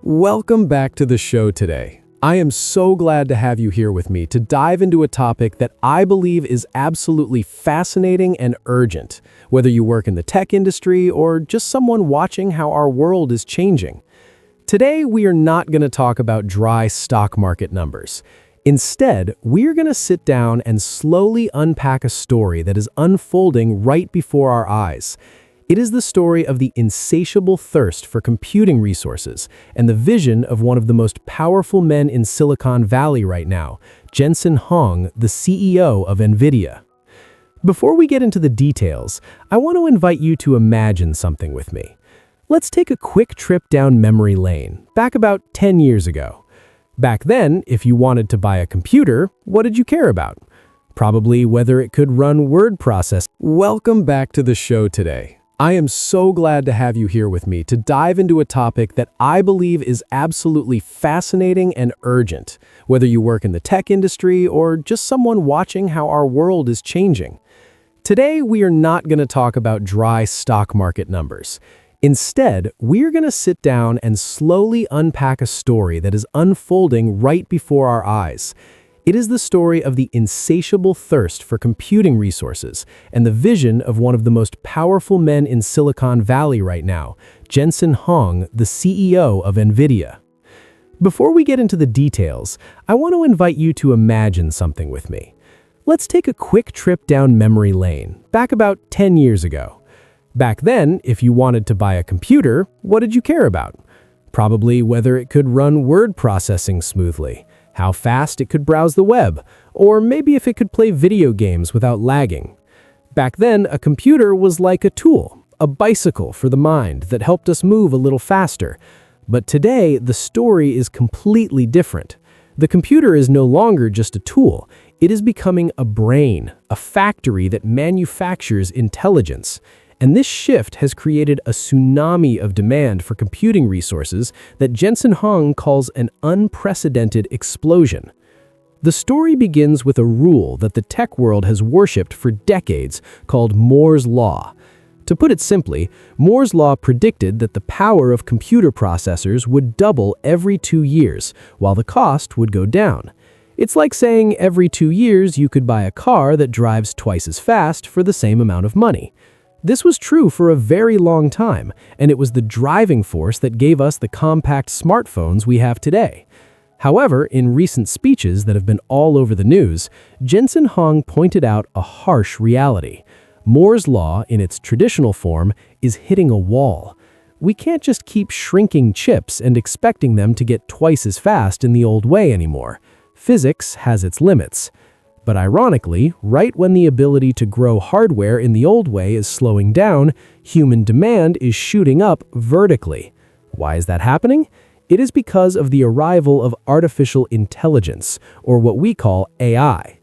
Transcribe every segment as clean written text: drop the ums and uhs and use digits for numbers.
Welcome back to the show today. I am so glad to have you here with me to dive into a topic that I believe is absolutely fascinating and urgent, whether you work in the tech industry or just someone watching how our world is changing. Today, we are not going to talk about dry stock market numbers. Instead, we're going to sit down and slowly unpack a story that is unfolding right before our eyes. It is the story of the insatiable thirst for computing resources and the vision of one of the most powerful men in Silicon Valley right now, Jensen Huang, the CEO of Nvidia. Before we get into the details, I want to invite you to imagine something with me. Let's take a quick trip down memory lane, back about 10 years ago. Back then, if you wanted to buy a computer, what did you care about? Probably whether it could run word processing. Welcome back to the show today. I am so glad to have you here with me to dive into a topic that I believe is absolutely fascinating and urgent, whether you work in the tech industry or just someone watching how our world is changing. Today, we are not going to talk about dry stock market numbers. Instead, we're going to sit down and slowly unpack a story that is unfolding right before our eyes. It is the story of the insatiable thirst for computing resources and the vision of one of the most powerful men in Silicon Valley right now, Jensen Huang, the CEO of Nvidia. Before we get into the details, I want to invite you to imagine something with me. Let's take a quick trip down memory lane, back about 10 years ago. Back then, if you wanted to buy a computer, what did you care about? Probably whether it could run word processing smoothly, how fast it could browse the web, or maybe if it could play video games without lagging. Back then, a computer was like a tool, a bicycle for the mind that helped us move a little faster. But today, the story is completely different. The computer is no longer just a tool. It is becoming a brain, a factory that manufactures intelligence. And this shift has created a tsunami of demand for computing resources that Jensen Huang calls an unprecedented explosion. The story begins with a rule that the tech world has worshipped for decades called Moore's Law. To put it simply, Moore's Law predicted that the power of computer processors would double every 2 years, while the cost would go down. It's like saying every 2 years you could buy a car that drives twice as fast for the same amount of money. This was true for a very long time, and it was the driving force that gave us the compact smartphones we have today. However, in recent speeches that have been all over the news, Jensen Huang pointed out a harsh reality. Moore's Law, in its traditional form, is hitting a wall. We can't just keep shrinking chips and expecting them to get twice as fast in the old way anymore. Physics has its limits. But ironically, right when the ability to grow hardware in the old way is slowing down, human demand is shooting up vertically. Why is that happening? It is because of the arrival of artificial intelligence, or what we call AI.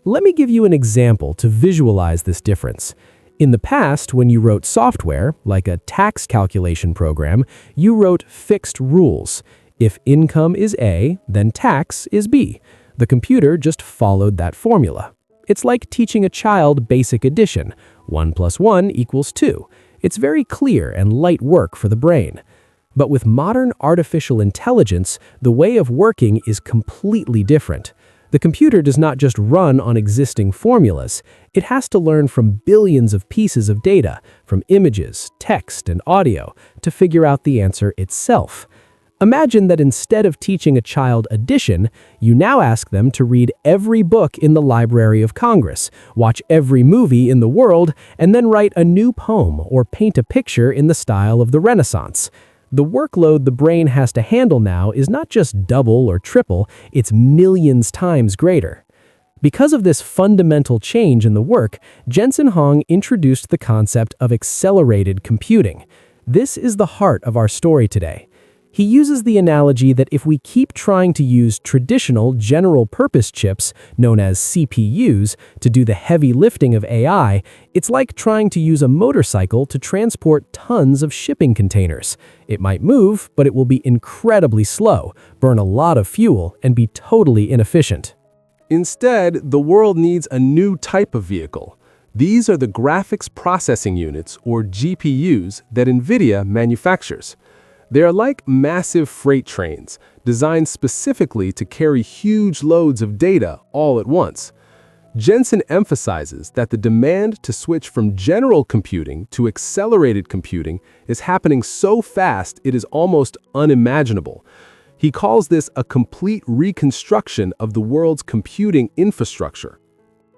Let me give you an example to visualize this difference. In the past, when you wrote software, like a tax calculation program, you wrote fixed rules. If income is A, then tax is B. The computer just followed that formula. It's like teaching a child basic addition. 1 + 1 = 2. It's very clear and light work for the brain. But with modern artificial intelligence, the way of working is completely different. The computer does not just run on existing formulas. It has to learn from billions of pieces of data, from images, text, and audio, to figure out the answer itself. Imagine that instead of teaching a child addition, you now ask them to read every book in the Library of Congress, watch every movie in the world, and then write a new poem or paint a picture in the style of the Renaissance. The workload the brain has to handle now is not just double or triple, it's millions times greater. Because of this fundamental change in the work, Jensen Huang introduced the concept of accelerated computing. This is the heart of our story today. He uses the analogy that if we keep trying to use traditional general-purpose chips, known as CPUs, to do the heavy lifting of AI, it's like trying to use a motorcycle to transport tons of shipping containers. It might move, but it will be incredibly slow, burn a lot of fuel, and be totally inefficient. Instead, the world needs a new type of vehicle. These are the graphics processing units, or GPUs, that Nvidia manufactures. They are like massive freight trains, designed specifically to carry huge loads of data all at once. Jensen emphasizes that the demand to switch from general computing to accelerated computing is happening so fast it is almost unimaginable. He calls this a complete reconstruction of the world's computing infrastructure.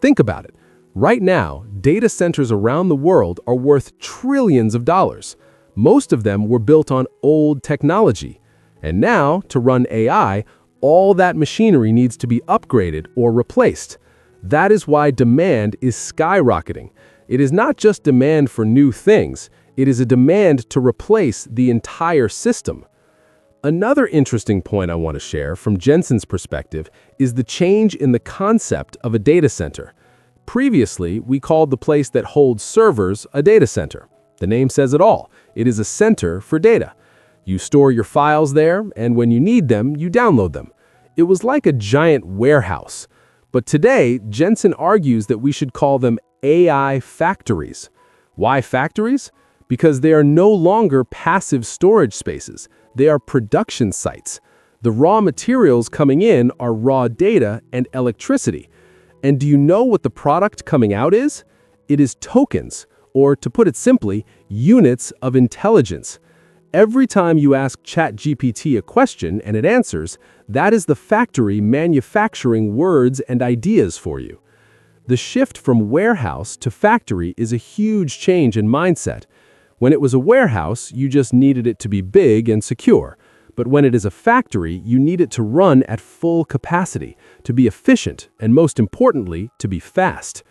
Think about it. Right now, data centers around the world are worth trillions of dollars. Most of them were built on old technology. And now, to run AI, all that machinery needs to be upgraded or replaced. That is why demand is skyrocketing. It is not just demand for new things, it is a demand to replace the entire system. Another interesting point I want to share from Jensen's perspective is the change in the concept of a data center. Previously, we called the place that holds servers a data center. The name says it all. It is a center for data. You store your files there, and when you need them, you download them. It was like a giant warehouse. But today, Jensen argues that we should call them AI factories. Why factories? Because they are no longer passive storage spaces. They are production sites. The raw materials coming in are raw data and electricity. And do you know what the product coming out is? It is tokens, or to put it simply, units of intelligence. Every time you ask ChatGPT a question and it answers, that is the factory manufacturing words and ideas for you. The shift from warehouse to factory is a huge change in mindset. When it was a warehouse, you just needed it to be big and secure. But when it is a factory, you need it to run at full capacity, to be efficient, and most importantly, to be fast.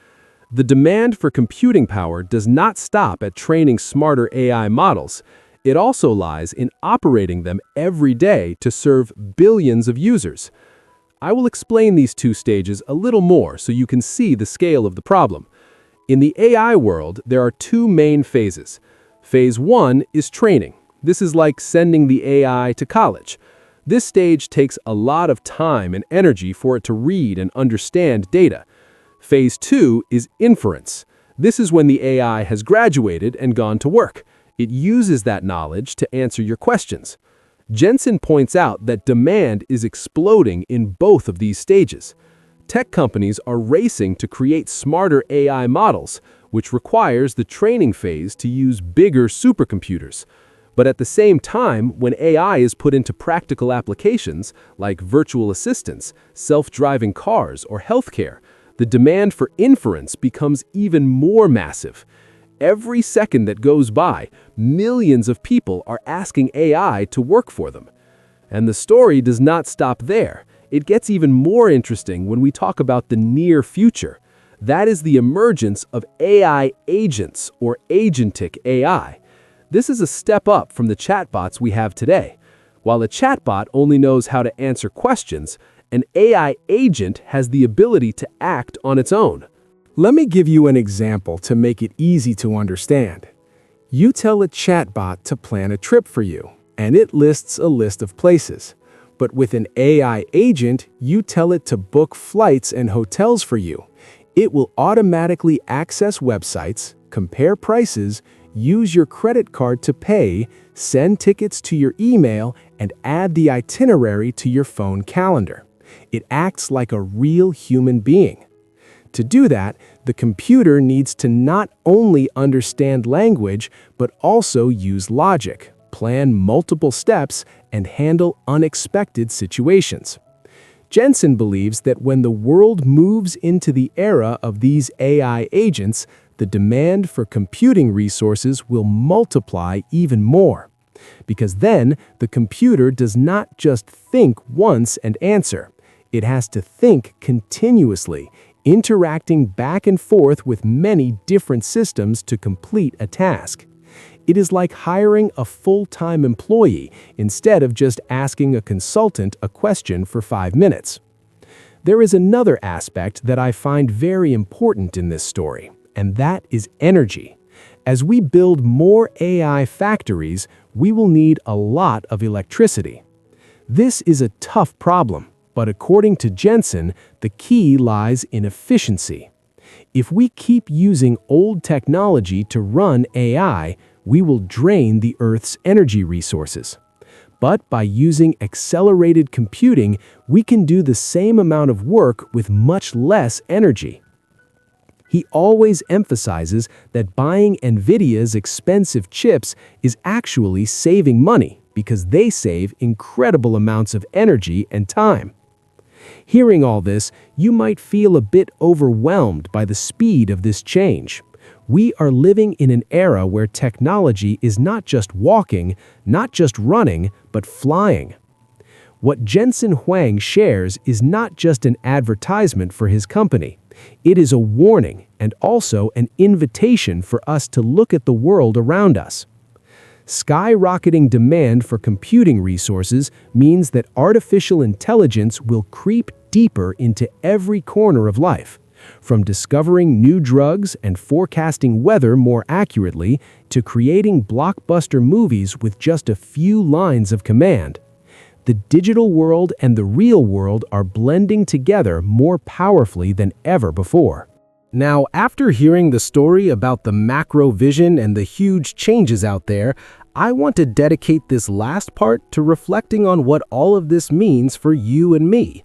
The demand for computing power does not stop at training smarter AI models. It also lies in operating them every day to serve billions of users. I will explain these two stages a little more so you can see the scale of the problem. In the AI world, there are two main phases. Phase 1 is training. This is like sending the AI to college. This stage takes a lot of time and energy for it to read and understand data. Phase 2 is inference. This is when the AI has graduated and gone to work. It uses that knowledge to answer your questions. Jensen points out that demand is exploding in both of these stages. Tech companies are racing to create smarter AI models, which requires the training phase to use bigger supercomputers. But at the same time, when AI is put into practical applications like virtual assistants, self-driving cars, or healthcare, the demand for inference becomes even more massive. Every second that goes by, millions of people are asking AI to work for them. And the story does not stop there. It gets even more interesting when we talk about the near future. That is the emergence of AI agents, or Agentic AI. This is a step up from the chatbots we have today. While a chatbot only knows how to answer questions, an AI agent has the ability to act on its own. Let me give you an example to make it easy to understand. You tell a chatbot to plan a trip for you, and it lists a list of places. But with an AI agent, you tell it to book flights and hotels for you. It will automatically access websites, compare prices, use your credit card to pay, send tickets to your email, and add the itinerary to your phone calendar. It acts like a real human being. To do that, the computer needs to not only understand language, but also use logic, plan multiple steps, and handle unexpected situations. Jensen believes that when the world moves into the era of these AI agents, the demand for computing resources will multiply even more. Because then, the computer does not just think once and answer. It has to think continuously, interacting back and forth with many different systems to complete a task. It is like hiring a full-time employee instead of just asking a consultant a question for 5 minutes. There is another aspect that I find very important in this story, and that is energy. As we build more AI factories, we will need a lot of electricity. This is a tough problem, but according to Jensen, the key lies in efficiency. If we keep using old technology to run AI, we will drain the Earth's energy resources. But by using accelerated computing, we can do the same amount of work with much less energy. He always emphasizes that buying Nvidia's expensive chips is actually saving money because they save incredible amounts of energy and time. Hearing all this, you might feel a bit overwhelmed by the speed of this change. We are living in an era where technology is not just walking, not just running, but flying. What Jensen Huang shares is not just an advertisement for his company. It is a warning and also an invitation for us to look at the world around us. Skyrocketing demand for computing resources means that artificial intelligence will creep deeper into every corner of life, from discovering new drugs and forecasting weather more accurately to creating blockbuster movies with just a few lines of command. The digital world and the real world are blending together more powerfully than ever before. Now, after hearing the story about the macro vision and the huge changes out there, I want to dedicate this last part to reflecting on what all of this means for you and me.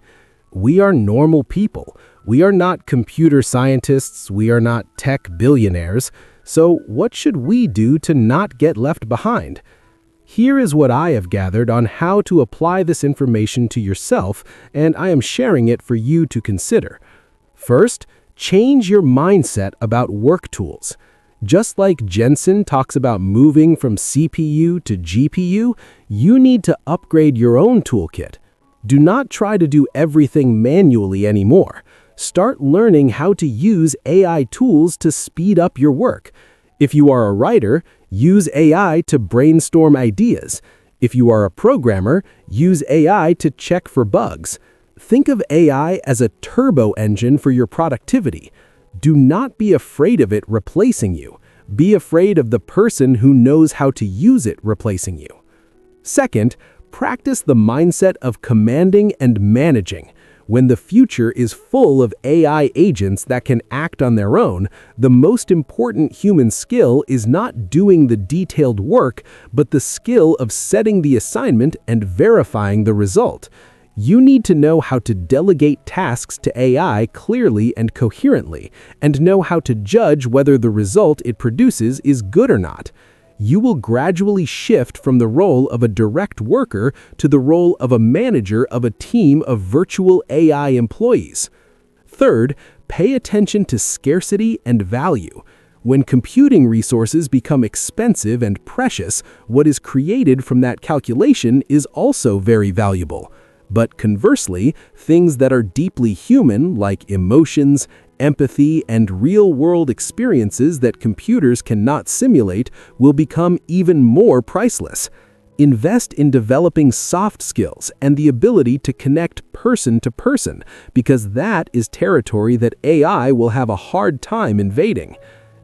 We are normal people. We are not computer scientists. We are not tech billionaires. So what should we do to not get left behind? Here is what I have gathered on how to apply this information to yourself, and I am sharing it for you to consider. First, change your mindset about work tools. Just like Jensen talks about moving from CPU to GPU, you need to upgrade your own toolkit. Do not try to do everything manually anymore. Start learning how to use AI tools to speed up your work. If you are a writer, use AI to brainstorm ideas. If you are a programmer, use AI to check for bugs. Think of AI as a turbo engine for your productivity. Do not be afraid of it replacing you. Be afraid of the person who knows how to use it replacing you. Second, practice the mindset of commanding and managing. When the future is full of AI agents that can act on their own, the most important human skill is not doing the detailed work, but the skill of setting the assignment and verifying the result. You need to know how to delegate tasks to AI clearly and coherently, and know how to judge whether the result it produces is good or not. You will gradually shift from the role of a direct worker to the role of a manager of a team of virtual AI employees. Third, pay attention to scarcity and value. When computing resources become expensive and precious, what is created from that calculation is also very valuable. But conversely, things that are deeply human, like emotions, empathy, and real-world experiences that computers cannot simulate, will become even more priceless. Invest in developing soft skills and the ability to connect person to person, because that is territory that AI will have a hard time invading.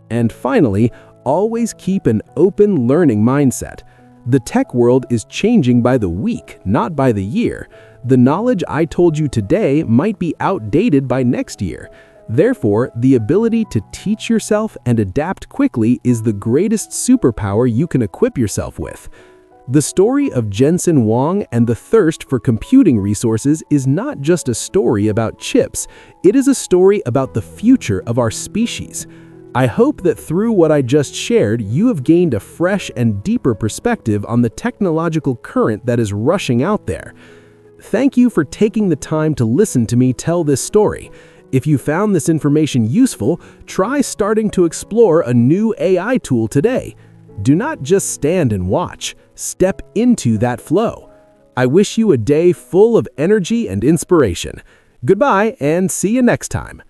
And finally, always keep an open learning mindset. The tech world is changing by the week, not by the year. The knowledge I told you today might be outdated by next year. Therefore, the ability to teach yourself and adapt quickly is the greatest superpower you can equip yourself with. The story of Jensen Huang and the thirst for computing resources is not just a story about chips, it is a story about the future of our species. I hope that through what I just shared, you have gained a fresh and deeper perspective on the technological current that is rushing out there. Thank you for taking the time to listen to me tell this story. If you found this information useful, try starting to explore a new AI tool today. Do not just stand and watch. Step into that flow. I wish you a day full of energy and inspiration. Goodbye and see you next time.